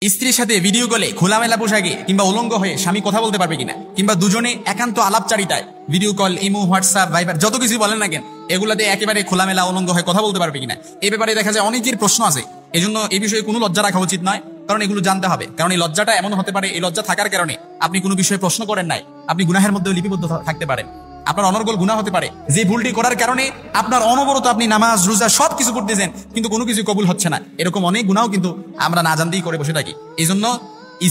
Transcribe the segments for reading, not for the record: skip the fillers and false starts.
স্ত্রীর সাথে ভিডিও কলে খোলামেলা পোশাকে কিংবা উলঙ্গ হয়ে স্বামী কথা বলতে পারবে কিনা, কিংবা দুজনে একান্ত আলাপচারিতায় ভিডিও কল, ইমো, হোয়াটসঅ্যাপ, ভাইবার যত কিছু বলেন না কেন এগুলাতে একেবারে খোলামেলা উলঙ্গ হয়ে কথা বলতে পারবে কিনা, এই ব্যাপারে দেখা যায় অনেকের প্রশ্ন আছে। এজন্য এই বিষয়ে কোনো লজ্জা রাখা উচিত নয়, কারণ এগুলো জানতে হবে। কারণ এই লজ্জাটা এমন হতে পারে, এই লজ্জা থাকার কারণে আপনি কোনো বিষয়ে প্রশ্ন করেন নাই, আপনি গুনাহের মধ্যে লিপিবদ্ধ থাকতে পারেন। আপনার অনর্গল গুনাহ হতে পারে, যে ভুলটি করার কারণে আপনার অনবরত আপনি নামাজ রোজা সবকিছু করতেছেন কিন্তু কোনো কিছু কবুল হচ্ছে না। এরকম অনেক গুনাহ কিন্তু আমরা না জানতেই করে বসে থাকি। এই জন্য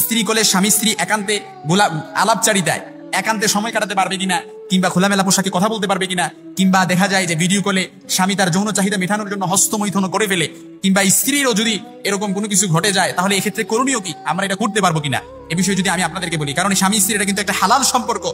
স্ত্রী কোলে স্বামী স্ত্রী একান্তে আলাপচারিতায় একান্তে সময় কাটাতে পারবে কিনা, কিংবা খোলামেলা পোশাকে কথা বলতে পারবে কিনা, কিংবা দেখা যায় যে ভিডিও কলে স্বামী তার যৌন চাহিদা মেটানোর জন্য হস্তমৈথুন করে ফেলে, কিংবা স্ত্রীরও যদি এরকম কোনো কিছু ঘটে যায় তাহলে এক্ষেত্রে করণীয় কি, আমরা এটা করতে পারবো কিনা, এ বিষয়ে যদি আমি আপনাদেরকে বলি। কারণ স্বামী স্ত্রী এটা কিন্তু একটা হালাল সম্পর্ক,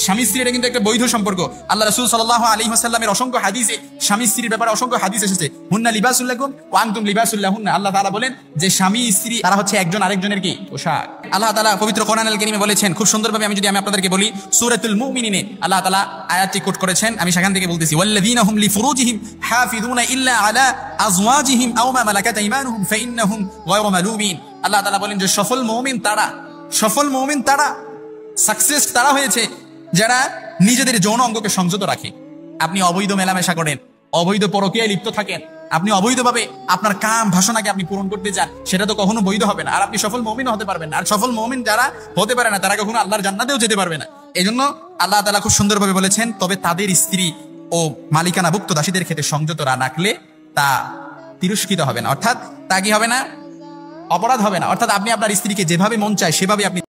স্বামী স্ত্রী এটা কিন্তু একটা বৈধ সম্পর্ক। আল্লাহ রাসূল সাল্লাল্লাহু আলাইহি ওয়াসাল্লামের অসংখ্য হাদিসে স্বামী স্ত্রীর ব্যাপারে অসংখ্য হাদিস এসেছে। হুন্না লিবাসুল লাকুম ওয়া আনতুম লিবাসুল লাহুন্না। আল্লাহ তাআলা বলেন যে স্বামী স্ত্রী তারা হচ্ছে একজন আরেকজনের কি পোশাক। আল্লাহ তাআলা পবিত্র কোরআন আল কারীমে বলেছেন খুব সুন্দরভাবে। আমি আপনাদেরকে বলি, সূরাতুল মুমিনিনে আল্লাহ তাআলা আয়াতটি কোট করেছেন, আমি সেখান থেকে বলতেছি, ওয়াল্লাযীনা হুম লিফুরুজিহিম হাফিযুনা ইল্লা আলা আযওয়াজিহিম আও মা মালাকাত আইমানুহুম ফাইন্নাহুম গায়রু মালুমিন। আল্লাহ তাআলা বলেন যে সফল মুমিন তারা, সাকসেস তারা হয়েছে যারা নিজেদের যৌন অঙ্গকে সংযত রাখে। আপনি অবৈধ মেলামেশা করেন, অবৈধ পরকীয়ায় লিপ্ত থাকেন, আপনি অবৈধভাবে আপনার কাম ভাষণাকে আপনি পূরণ করতে চান, সেটা তো কখনো বৈধ হবে না, আর আপনি সফল মুমিনও হতে পারবেন না। আর সফল মুমিন যারা হতে পারে না তারা কখনো আল্লাহর জান্নাতেও যেতে পারবে না। এই জন্য আল্লাহ তাআলা খুব সুন্দরভাবে বলেছেন, তবে তাদের স্ত্রী ও মালিকানাভুক্ত দাসীদের ক্ষেত্রে সংযত না রাখলে তা তিরস্কৃত হবে না, অর্থাৎ তা কি হবে না, অপরাধ হবে না। অর্থাৎ আপনি আপনার স্ত্রীকে যেভাবে মন চায় সেভাবে আপনি